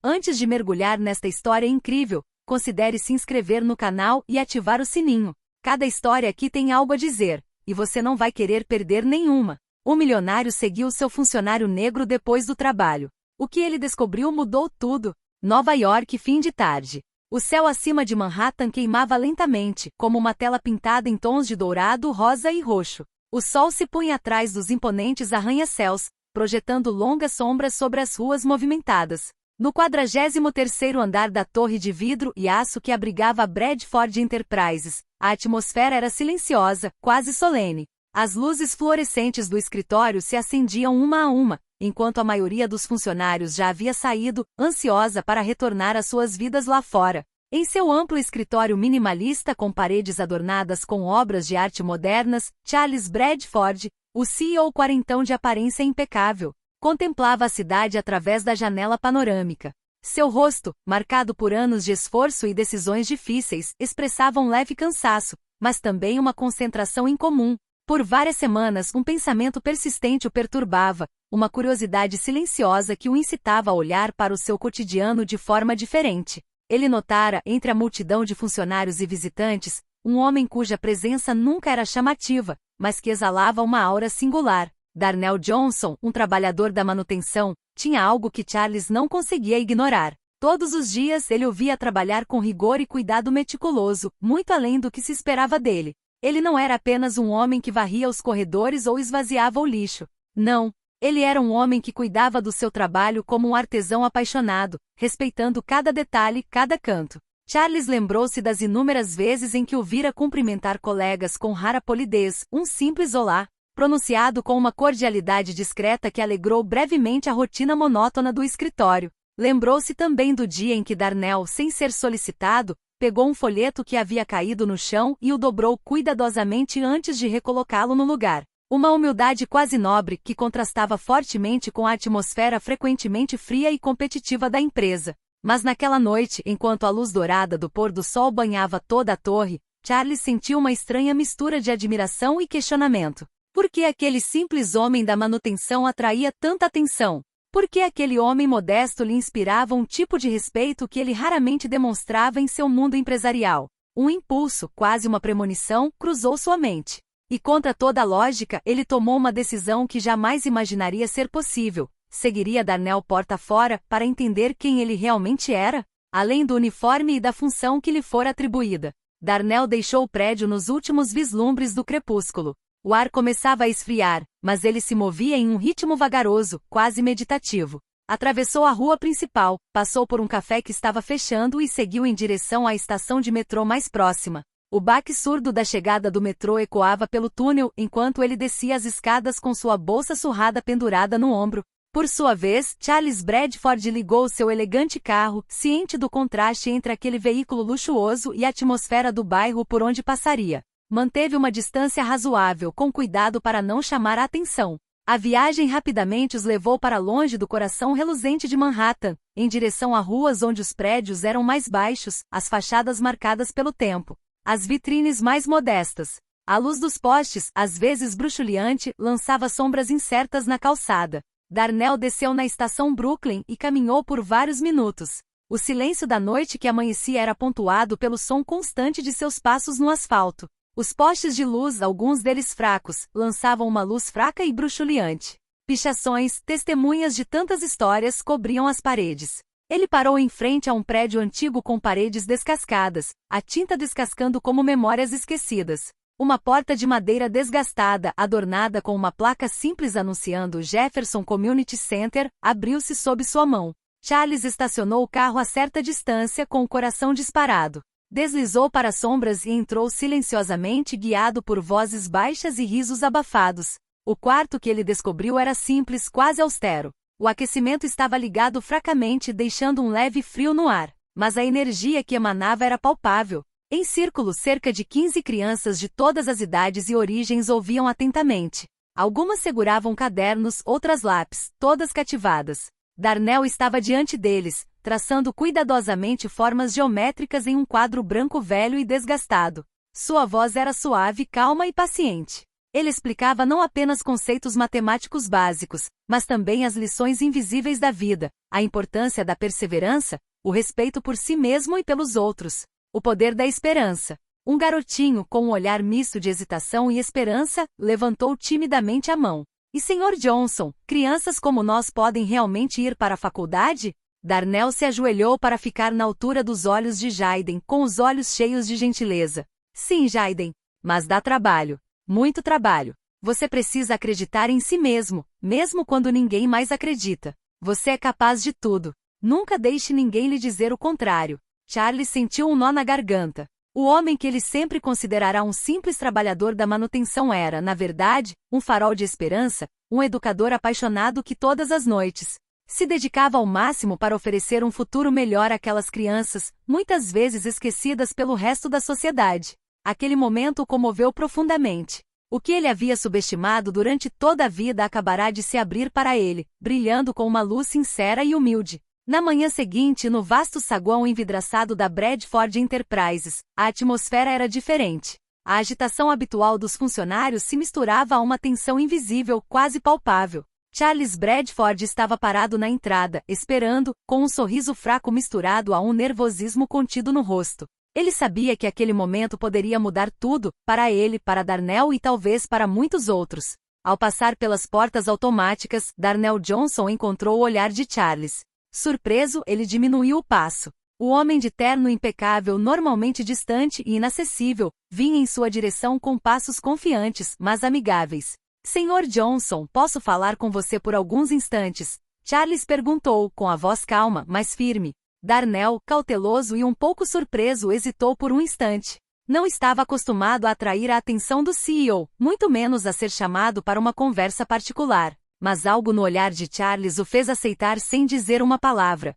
Antes de mergulhar nesta história incrível, considere se inscrever no canal e ativar o sininho. Cada história aqui tem algo a dizer, e você não vai querer perder nenhuma. O milionário seguiu seu funcionário negro depois do trabalho. O que ele descobriu mudou tudo. Nova York, fim de tarde. O céu acima de Manhattan queimava lentamente, como uma tela pintada em tons de dourado, rosa e roxo. O sol se punha atrás dos imponentes arranha-céus, projetando longas sombras sobre as ruas movimentadas. No 43º andar da torre de vidro e aço que abrigava a Bradford Enterprises, a atmosfera era silenciosa, quase solene. As luzes fluorescentes do escritório se acendiam uma a uma, enquanto a maioria dos funcionários já havia saído, ansiosa para retornar às suas vidas lá fora. Em seu amplo escritório minimalista com paredes adornadas com obras de arte modernas, Charles Bradford, o CEO quarentão de aparência impecável, contemplava a cidade através da janela panorâmica. Seu rosto, marcado por anos de esforço e decisões difíceis, expressava um leve cansaço, mas também uma concentração incomum. Por várias semanas, um pensamento persistente o perturbava, uma curiosidade silenciosa que o incitava a olhar para o seu cotidiano de forma diferente. Ele notara, entre a multidão de funcionários e visitantes, um homem cuja presença nunca era chamativa, mas que exalava uma aura singular. Darnell Johnson, um trabalhador da manutenção, tinha algo que Charles não conseguia ignorar. Todos os dias ele o via trabalhar com rigor e cuidado meticuloso, muito além do que se esperava dele. Ele não era apenas um homem que varria os corredores ou esvaziava o lixo. Não, ele era um homem que cuidava do seu trabalho como um artesão apaixonado, respeitando cada detalhe, cada canto. Charles lembrou-se das inúmeras vezes em que o vira cumprimentar colegas com rara polidez, um simples olá, pronunciado com uma cordialidade discreta que alegrou brevemente a rotina monótona do escritório. Lembrou-se também do dia em que Darnell, sem ser solicitado, pegou um folheto que havia caído no chão e o dobrou cuidadosamente antes de recolocá-lo no lugar. Uma humildade quase nobre que contrastava fortemente com a atmosfera frequentemente fria e competitiva da empresa. Mas naquela noite, enquanto a luz dourada do pôr do sol banhava toda a torre, Charles sentiu uma estranha mistura de admiração e questionamento. Por que aquele simples homem da manutenção atraía tanta atenção? Por que aquele homem modesto lhe inspirava um tipo de respeito que ele raramente demonstrava em seu mundo empresarial? Um impulso, quase uma premonição, cruzou sua mente. E contra toda a lógica, ele tomou uma decisão que jamais imaginaria ser possível. Seguiria Darnell porta fora para entender quem ele realmente era, além do uniforme e da função que lhe fora atribuída. Darnell deixou o prédio nos últimos vislumbres do crepúsculo. O ar começava a esfriar, mas ele se movia em um ritmo vagaroso, quase meditativo. Atravessou a rua principal, passou por um café que estava fechando e seguiu em direção à estação de metrô mais próxima. O baque surdo da chegada do metrô ecoava pelo túnel enquanto ele descia as escadas com sua bolsa surrada pendurada no ombro. Por sua vez, Charles Bradford ligou seu elegante carro, ciente do contraste entre aquele veículo luxuoso e a atmosfera do bairro por onde passaria. Manteve uma distância razoável com cuidado para não chamar a atenção. A viagem rapidamente os levou para longe do coração reluzente de Manhattan, em direção a ruas onde os prédios eram mais baixos, as fachadas marcadas pelo tempo, as vitrines mais modestas. A luz dos postes, às vezes bruxuleante, lançava sombras incertas na calçada. Darnell desceu na estação Brooklyn e caminhou por vários minutos. O silêncio da noite que amanhecia era pontuado pelo som constante de seus passos no asfalto. Os postes de luz, alguns deles fracos, lançavam uma luz fraca e bruxuleante. Pichações, testemunhas de tantas histórias, cobriam as paredes. Ele parou em frente a um prédio antigo com paredes descascadas, a tinta descascando como memórias esquecidas. Uma porta de madeira desgastada, adornada com uma placa simples anunciando Jefferson Community Center, abriu-se sob sua mão. Charles estacionou o carro a certa distância com o coração disparado. Deslizou para as sombras e entrou silenciosamente guiado por vozes baixas e risos abafados. O quarto que ele descobriu era simples, quase austero. O aquecimento estava ligado fracamente, deixando um leve frio no ar, mas a energia que emanava era palpável. Em círculo, cerca de 15 crianças de todas as idades e origens ouviam atentamente. Algumas seguravam cadernos, outras lápis, todas cativadas. Darnell estava diante deles, traçando cuidadosamente formas geométricas em um quadro branco velho e desgastado. Sua voz era suave, calma e paciente. Ele explicava não apenas conceitos matemáticos básicos, mas também as lições invisíveis da vida, a importância da perseverança, o respeito por si mesmo e pelos outros, o poder da esperança. Um garotinho com um olhar misto de hesitação e esperança levantou timidamente a mão. E Sr. Johnson, crianças como nós podem realmente ir para a faculdade? Darnell se ajoelhou para ficar na altura dos olhos de Jayden, com os olhos cheios de gentileza. Sim, Jayden, mas dá trabalho. Muito trabalho. Você precisa acreditar em si mesmo, mesmo quando ninguém mais acredita. Você é capaz de tudo. Nunca deixe ninguém lhe dizer o contrário. Charlie sentiu um nó na garganta. O homem que ele sempre considerará um simples trabalhador da manutenção era, na verdade, um farol de esperança, um educador apaixonado que todas as noites se dedicava ao máximo para oferecer um futuro melhor àquelas crianças, muitas vezes esquecidas pelo resto da sociedade. Aquele momento o comoveu profundamente. O que ele havia subestimado durante toda a vida acabará de se abrir para ele, brilhando com uma luz sincera e humilde. Na manhã seguinte, no vasto saguão envidraçado da Bradford Enterprises, a atmosfera era diferente. A agitação habitual dos funcionários se misturava a uma tensão invisível, quase palpável. Charles Bradford estava parado na entrada, esperando, com um sorriso fraco misturado a um nervosismo contido no rosto. Ele sabia que aquele momento poderia mudar tudo, para ele, para Darnell e talvez para muitos outros. Ao passar pelas portas automáticas, Darnell Johnson encontrou o olhar de Charles. Surpreso, ele diminuiu o passo. O homem de terno impecável, normalmente distante e inacessível, vinha em sua direção com passos confiantes, mas amigáveis. Sr. Johnson, posso falar com você por alguns instantes? Charles perguntou, com a voz calma, mas firme. Darnell, cauteloso e um pouco surpreso, hesitou por um instante. Não estava acostumado a atrair a atenção do CEO, muito menos a ser chamado para uma conversa particular. Mas algo no olhar de Charles o fez aceitar sem dizer uma palavra.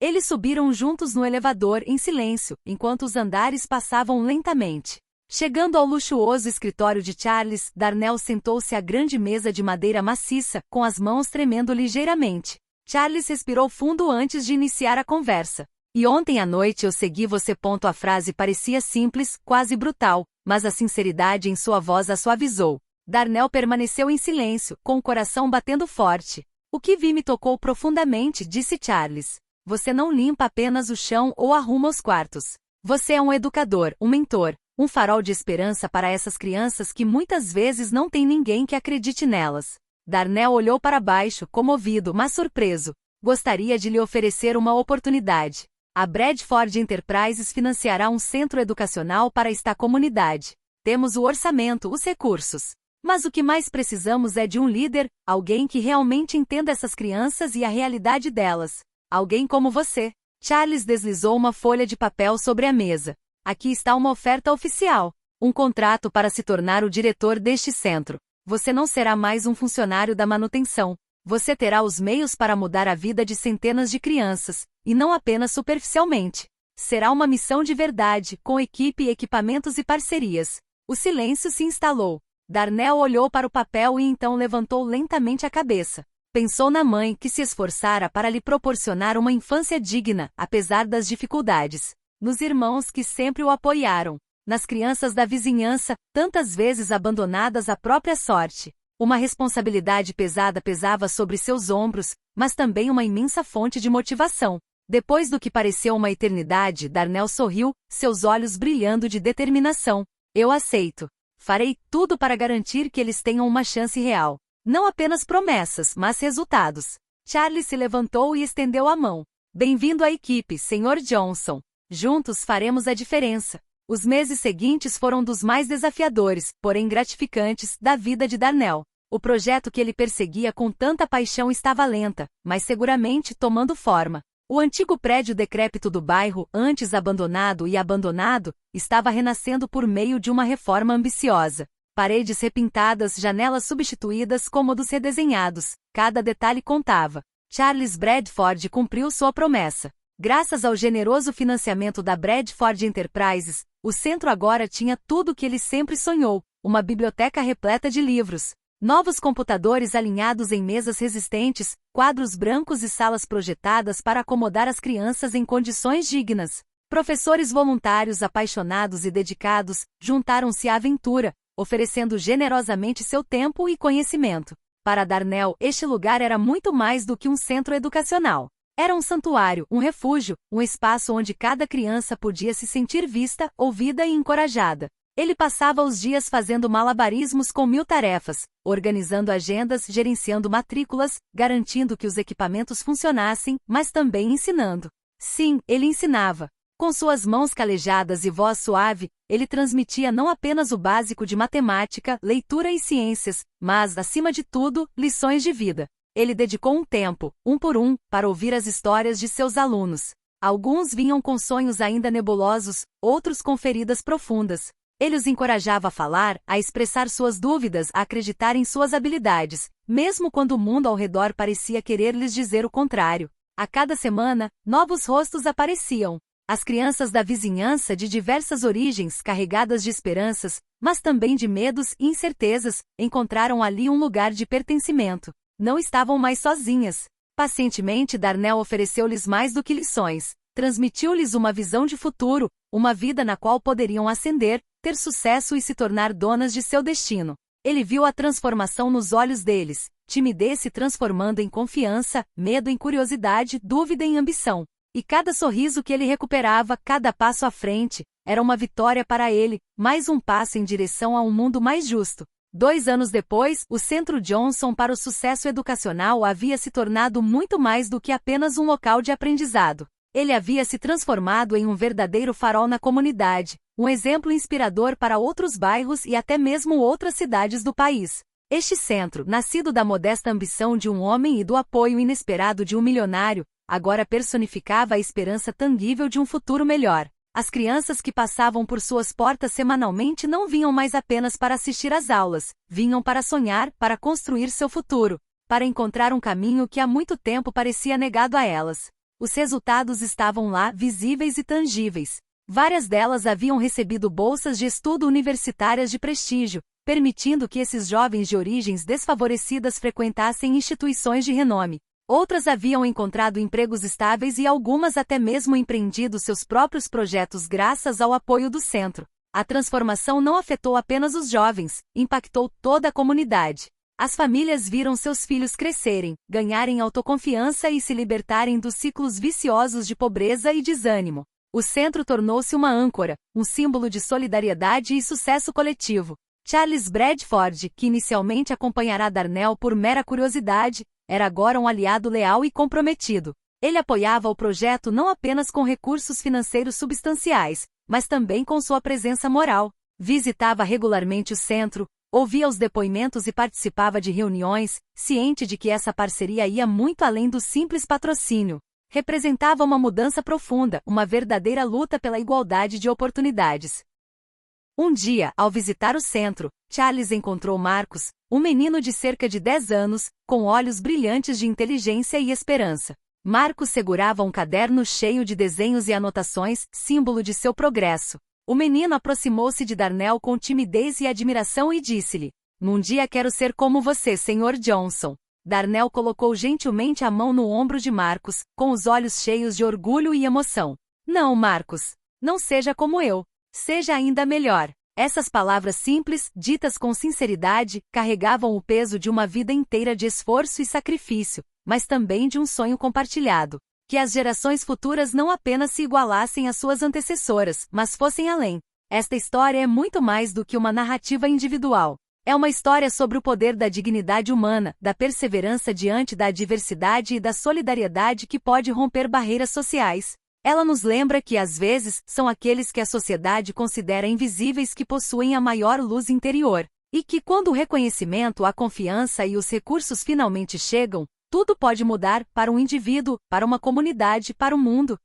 Eles subiram juntos no elevador em silêncio, enquanto os andares passavam lentamente. Chegando ao luxuoso escritório de Charles, Darnell sentou-se à grande mesa de madeira maciça, com as mãos tremendo ligeiramente. Charles respirou fundo antes de iniciar a conversa. E ontem à noite eu segui você. A frase parecia simples, quase brutal, mas a sinceridade em sua voz a suavizou. Darnell permaneceu em silêncio, com o coração batendo forte. O que vi me tocou profundamente, disse Charles. Você não limpa apenas o chão ou arruma os quartos. Você é um educador, um mentor, um farol de esperança para essas crianças que muitas vezes não tem ninguém que acredite nelas. Darnell olhou para baixo, comovido, mas surpreso. Gostaria de lhe oferecer uma oportunidade. A Bradford Enterprises financiará um centro educacional para esta comunidade. Temos o orçamento, os recursos. Mas o que mais precisamos é de um líder, alguém que realmente entenda essas crianças e a realidade delas. Alguém como você. Charles deslizou uma folha de papel sobre a mesa. Aqui está uma oferta oficial. Um contrato para se tornar o diretor deste centro. Você não será mais um funcionário da manutenção. Você terá os meios para mudar a vida de centenas de crianças, e não apenas superficialmente. Será uma missão de verdade, com equipe, equipamentos e parcerias. O silêncio se instalou. Darnell olhou para o papel e então levantou lentamente a cabeça. Pensou na mãe que se esforçara para lhe proporcionar uma infância digna, apesar das dificuldades. Nos irmãos que sempre o apoiaram. Nas crianças da vizinhança, tantas vezes abandonadas à própria sorte. Uma responsabilidade pesada pesava sobre seus ombros, mas também uma imensa fonte de motivação. Depois do que pareceu uma eternidade, Darnell sorriu, seus olhos brilhando de determinação. Eu aceito. Farei tudo para garantir que eles tenham uma chance real. Não apenas promessas, mas resultados. Charlie se levantou e estendeu a mão. Bem-vindo à equipe, Sr. Johnson. Juntos faremos a diferença. Os meses seguintes foram dos mais desafiadores, porém gratificantes, da vida de Darnell. O projeto que ele perseguia com tanta paixão estava lenta, mas seguramente tomando forma. O antigo prédio decrépito do bairro, antes abandonado e abandonado, estava renascendo por meio de uma reforma ambiciosa. Paredes repintadas, janelas substituídas, cômodos redesenhados, cada detalhe contava. Charles Bradford cumpriu sua promessa. Graças ao generoso financiamento da Bradford Enterprises, o centro agora tinha tudo o que ele sempre sonhou, uma biblioteca repleta de livros, novos computadores alinhados em mesas resistentes, quadros brancos e salas projetadas para acomodar as crianças em condições dignas. Professores voluntários apaixonados e dedicados juntaram-se à aventura, oferecendo generosamente seu tempo e conhecimento. Para Darnell, este lugar era muito mais do que um centro educacional. Era um santuário, um refúgio, um espaço onde cada criança podia se sentir vista, ouvida e encorajada. Ele passava os dias fazendo malabarismos com 1000 tarefas, organizando agendas, gerenciando matrículas, garantindo que os equipamentos funcionassem, mas também ensinando. Sim, ele ensinava. Com suas mãos calejadas e voz suave, ele transmitia não apenas o básico de matemática, leitura e ciências, mas, acima de tudo, lições de vida. Ele dedicou um tempo, um por um, para ouvir as histórias de seus alunos. Alguns vinham com sonhos ainda nebulosos, outros com feridas profundas. Ele os encorajava a falar, a expressar suas dúvidas, a acreditar em suas habilidades, mesmo quando o mundo ao redor parecia querer lhes dizer o contrário. A cada semana, novos rostos apareciam. As crianças da vizinhança de diversas origens, carregadas de esperanças, mas também de medos e incertezas, encontraram ali um lugar de pertencimento. Não estavam mais sozinhas. Pacientemente, Darnell ofereceu-lhes mais do que lições. Transmitiu-lhes uma visão de futuro, uma vida na qual poderiam ascender, ter sucesso e se tornar donas de seu destino. Ele viu a transformação nos olhos deles, timidez se transformando em confiança, medo em curiosidade, dúvida em ambição. E cada sorriso que ele recuperava, cada passo à frente, era uma vitória para ele, mais um passo em direção a um mundo mais justo. 2 anos depois, o Centro Johnson para o Sucesso Educacional havia se tornado muito mais do que apenas um local de aprendizado. Ele havia se transformado em um verdadeiro farol na comunidade, um exemplo inspirador para outros bairros e até mesmo outras cidades do país. Este centro, nascido da modesta ambição de um homem e do apoio inesperado de um milionário, agora personificava a esperança tangível de um futuro melhor. As crianças que passavam por suas portas semanalmente não vinham mais apenas para assistir às aulas, vinham para sonhar, para construir seu futuro, para encontrar um caminho que há muito tempo parecia negado a elas. Os resultados estavam lá, visíveis e tangíveis. Várias delas haviam recebido bolsas de estudo universitárias de prestígio, permitindo que esses jovens de origens desfavorecidas frequentassem instituições de renome. Outras haviam encontrado empregos estáveis e algumas até mesmo empreendido seus próprios projetos graças ao apoio do centro. A transformação não afetou apenas os jovens, impactou toda a comunidade. As famílias viram seus filhos crescerem, ganharem autoconfiança e se libertarem dos ciclos viciosos de pobreza e desânimo. O centro tornou-se uma âncora, um símbolo de solidariedade e sucesso coletivo. Charles Bradford, que inicialmente acompanhará Darnell por mera curiosidade, era agora um aliado leal e comprometido. Ele apoiava o projeto não apenas com recursos financeiros substanciais, mas também com sua presença moral. Visitava regularmente o centro, ouvia os depoimentos e participava de reuniões, ciente de que essa parceria ia muito além do simples patrocínio. Representava uma mudança profunda, uma verdadeira luta pela igualdade de oportunidades. Um dia, ao visitar o centro, Charles encontrou Marcus, um menino de cerca de 10 anos, com olhos brilhantes de inteligência e esperança. Marcus segurava um caderno cheio de desenhos e anotações, símbolo de seu progresso. O menino aproximou-se de Darnell com timidez e admiração e disse-lhe: "Num dia quero ser como você, Sr. Johnson." Darnell colocou gentilmente a mão no ombro de Marcus, com os olhos cheios de orgulho e emoção. "Não, Marcus. Não seja como eu. Seja ainda melhor." Essas palavras simples, ditas com sinceridade, carregavam o peso de uma vida inteira de esforço e sacrifício, mas também de um sonho compartilhado. Que as gerações futuras não apenas se igualassem às suas antecessoras, mas fossem além. Esta história é muito mais do que uma narrativa individual. É uma história sobre o poder da dignidade humana, da perseverança diante da adversidade e da solidariedade que pode romper barreiras sociais. Ela nos lembra que às vezes são aqueles que a sociedade considera invisíveis que possuem a maior luz interior, e que quando o reconhecimento, a confiança e os recursos finalmente chegam, tudo pode mudar para um indivíduo, para uma comunidade, para o mundo.